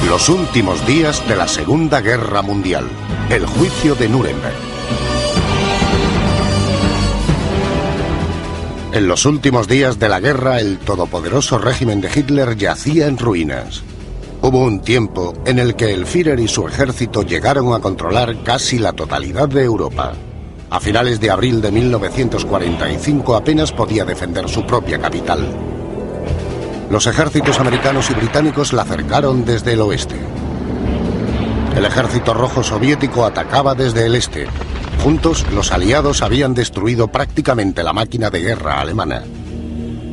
Los últimos días de la Segunda Guerra Mundial. El juicio de Nuremberg. En los últimos días de la guerra, el todopoderoso régimen de Hitler yacía en ruinas. Hubo un tiempo en el que el Führer y su ejército llegaron a controlar casi la totalidad de Europa. A finales de abril de 1945 apenas podía defender su propia capital. Los ejércitos americanos y británicos la cercaron desde el oeste. El ejército rojo soviético atacaba desde el este. Juntos, los aliados habían destruido prácticamente la máquina de guerra alemana.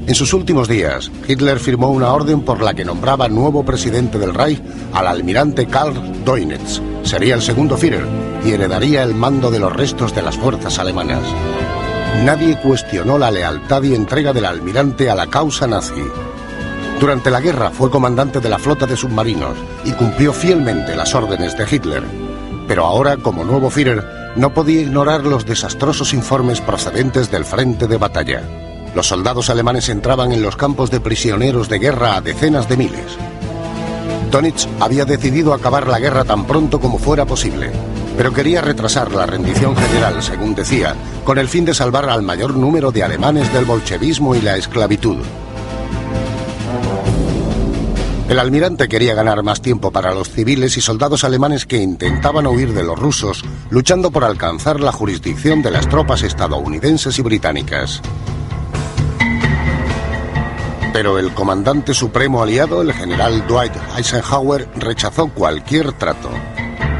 En sus últimos días, Hitler firmó una orden por la que nombraba nuevo presidente del Reich al almirante Karl Dönitz. Sería el segundo Führer y heredaría el mando de los restos de las fuerzas alemanas. Nadie cuestionó la lealtad y entrega del almirante a la causa nazi. Durante la guerra fue comandante de la flota de submarinos y cumplió fielmente las órdenes de Hitler. Pero ahora, como nuevo Führer, no podía ignorar los desastrosos informes procedentes del frente de batalla. Los soldados alemanes entraban en los campos de prisioneros de guerra a decenas de miles. Dönitz había decidido acabar la guerra tan pronto como fuera posible, pero quería retrasar la rendición general, según decía, con el fin de salvar al mayor número de alemanes del bolchevismo y la esclavitud. El almirante quería ganar más tiempo para los civiles y soldados alemanes que intentaban huir de los rusos, luchando por alcanzar la jurisdicción de las tropas estadounidenses y británicas. Pero el comandante supremo aliado, el general Dwight Eisenhower, rechazó cualquier trato.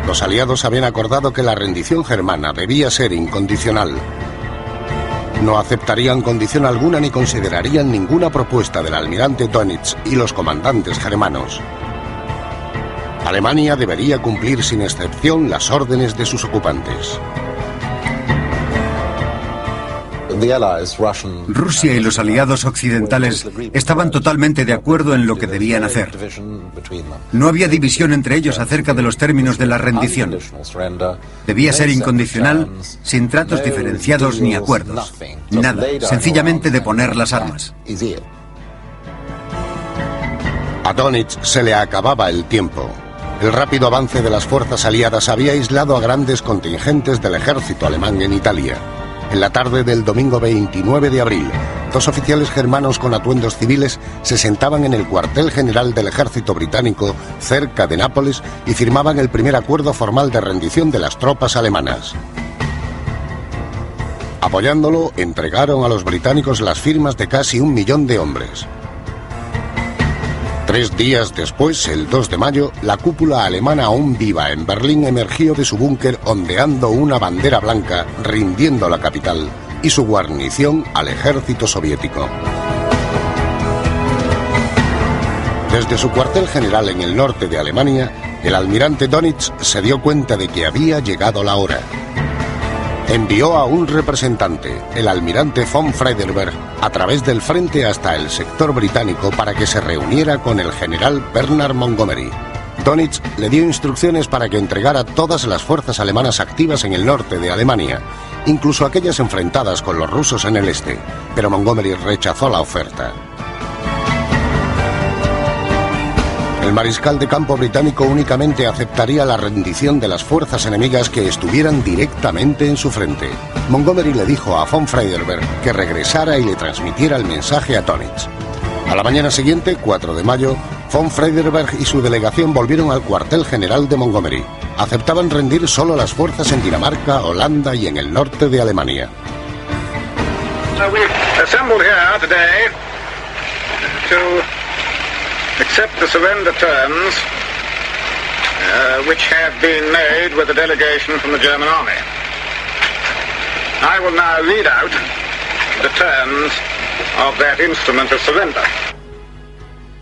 Los aliados habían acordado que la rendición germana debía ser incondicional. No aceptarían condición alguna ni considerarían ninguna propuesta del almirante Dönitz y los comandantes germanos. Alemania debería cumplir sin excepción las órdenes de sus ocupantes. Rusia y los aliados occidentales estaban totalmente de acuerdo en lo que debían hacer. No había división entre ellos acerca de los términos de la rendición. Debía ser incondicional, sin tratos diferenciados ni acuerdos. Nada, sencillamente deponer las armas. A Dönitz se le acababa el tiempo. El rápido avance de las fuerzas aliadas había aislado a grandes contingentes del ejército alemán en Italia. En la tarde del domingo 29 de abril, dos oficiales germanos con atuendos civiles se sentaban en el cuartel general del ejército británico cerca de Nápoles y firmaban el primer acuerdo formal de rendición de las tropas alemanas. Apoyándolo, entregaron a los británicos las firmas de casi 1 millón de hombres. 3 días después, el 2 de mayo, la cúpula alemana aún viva en Berlín emergió de su búnker ondeando una bandera blanca, rindiendo la capital y su guarnición al ejército soviético. Desde su cuartel general en el norte de Alemania, el almirante Dönitz se dio cuenta de que había llegado la hora. Envió a un representante, el almirante von Freudenberg, a través del frente hasta el sector británico para que se reuniera con el general Bernard Montgomery. Dönitz le dio instrucciones para que entregara todas las fuerzas alemanas activas en el norte de Alemania, incluso aquellas enfrentadas con los rusos en el este, pero Montgomery rechazó la oferta. El mariscal de campo británico únicamente aceptaría la rendición de las fuerzas enemigas que estuvieran directamente en su frente. Montgomery le dijo a von Freudenberg que regresara y le transmitiera el mensaje a Dönitz. A la mañana siguiente, 4 de mayo, von Freudenberg y su delegación volvieron al cuartel general de Montgomery. Aceptaban rendir solo las fuerzas en Dinamarca, Holanda y en el norte de Alemania. Accept the surrender terms which have been made with the delegation from the German army. I will now read out the terms of that instrument of surrender.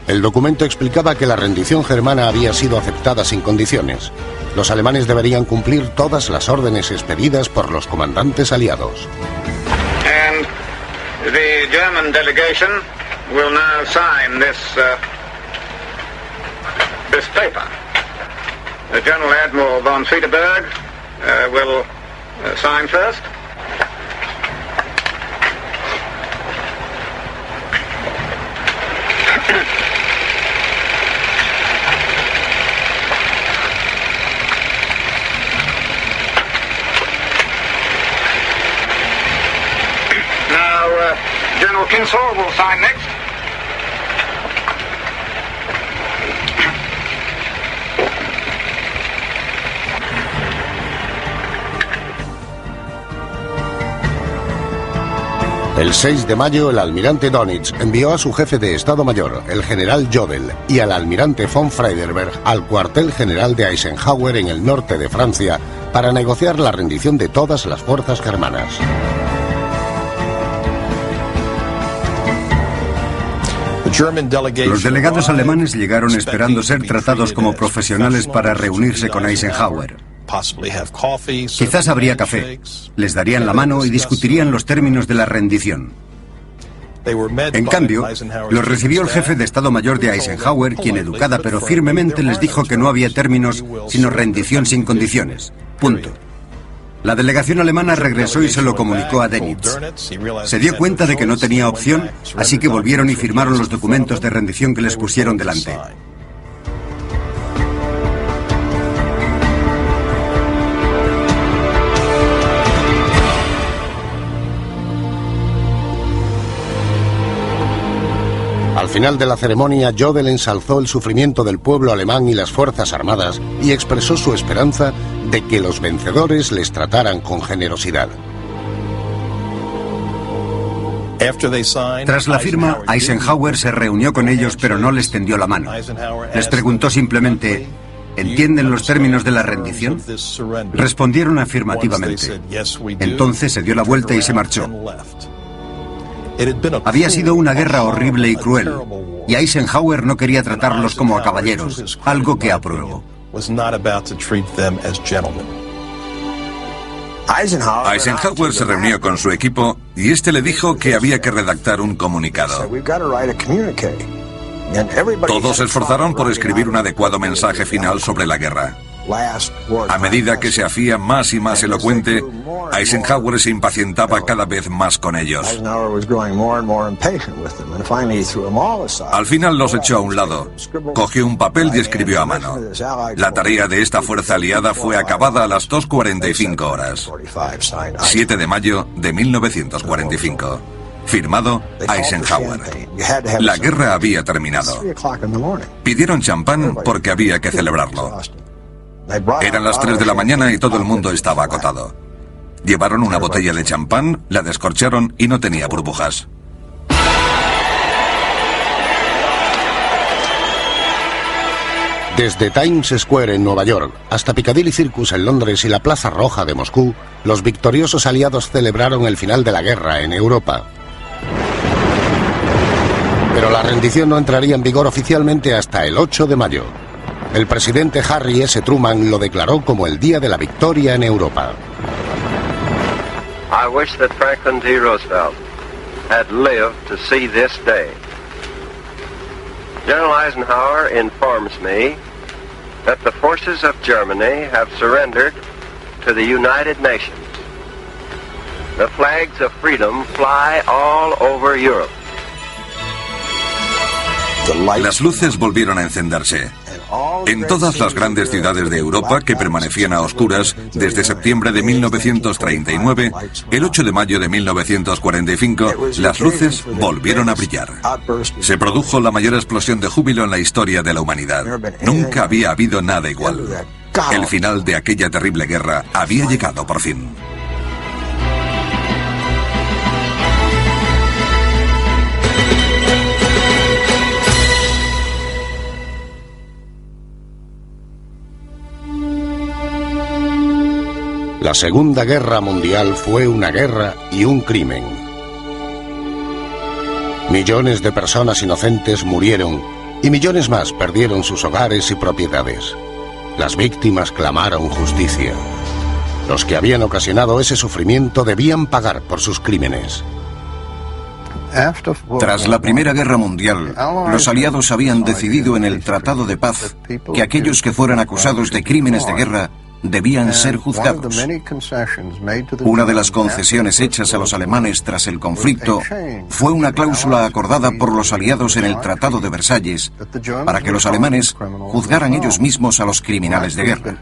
El documento explicaba que la rendición germana había sido aceptada sin condiciones. Los alemanes deberían cumplir todas las órdenes expedidas por los comandantes aliados. And the German delegation will now sign this paper. The General Admiral von Friedeberg will sign first. Insaul will sign next. El 6 de mayo, el almirante Dönitz envió a su jefe de Estado Mayor, el general Jodl, y al almirante von Freyderberg al cuartel general de Eisenhower en el norte de Francia para negociar la rendición de todas las fuerzas germanas. Los delegados alemanes llegaron esperando ser tratados como profesionales para reunirse con Eisenhower. Quizás habría café, les darían la mano y discutirían los términos de la rendición. En cambio, los recibió el jefe de Estado Mayor de Eisenhower, quien educada pero firmemente les dijo que no había términos sino rendición sin condiciones. Punto. La delegación alemana regresó y se lo comunicó a Dönitz. Se dio cuenta de que no tenía opción, así que volvieron y firmaron los documentos de rendición que les pusieron delante. Al final de la ceremonia, Jodl ensalzó el sufrimiento del pueblo alemán y las fuerzas armadas y expresó su esperanza de que los vencedores les trataran con generosidad. Tras la firma, Eisenhower se reunió con ellos pero no les tendió la mano. Les preguntó simplemente: ¿entienden los términos de la rendición? Respondieron afirmativamente. Entonces se dio la vuelta y se marchó. Había sido una guerra horrible y cruel, y Eisenhower no quería tratarlos como a caballeros, algo que aprobó. Eisenhower se reunió con su equipo y este le dijo que había que redactar un comunicado. Todos se esforzaron por escribir un adecuado mensaje final sobre la guerra. A medida que se hacía más y más elocuente, Eisenhower se impacientaba cada vez más con ellos. Al final los echó a un lado, cogió un papel y escribió a mano. La tarea de esta fuerza aliada fue acabada a las 2:45 horas. 7 de mayo de 1945. Firmado Eisenhower. La guerra había terminado. Pidieron champán porque había que celebrarlo. Eran las 3 de la mañana y todo el mundo estaba acotado. Llevaron una botella de champán, la descorcharon y no tenía burbujas. Desde Times Square en Nueva York hasta Piccadilly Circus en Londres y la Plaza Roja de Moscú, los victoriosos aliados celebraron el final de la guerra en Europa. Pero la rendición no entraría en vigor oficialmente hasta el 8 de mayo. El presidente Harry S. Truman lo declaró como el día de la victoria en Europa. I wish that Franklin D. Roosevelt had lived to see this day. General Eisenhower informs me that the forces of Germany have surrendered to the United Nations. The flags of freedom fly all over Europe. Las luces volvieron a encenderse. En todas las grandes ciudades de Europa que permanecían a oscuras desde septiembre de 1939, el 8 de mayo de 1945, las luces volvieron a brillar. Se produjo la mayor explosión de júbilo en la historia de la humanidad. Nunca había habido nada igual. El final de aquella terrible guerra había llegado por fin. La Segunda Guerra Mundial fue una guerra y un crimen. Millones de personas inocentes murieron y millones más perdieron sus hogares y propiedades. Las víctimas clamaron justicia. Los que habían ocasionado ese sufrimiento debían pagar por sus crímenes. Tras la Primera Guerra Mundial, los aliados habían decidido en el Tratado de Paz que aquellos que fueran acusados de crímenes de guerra debían ser juzgados. Una de las concesiones hechas a los alemanes tras el conflicto fue una cláusula acordada por los aliados en el Tratado de Versalles para que los alemanes juzgaran ellos mismos a los criminales de guerra.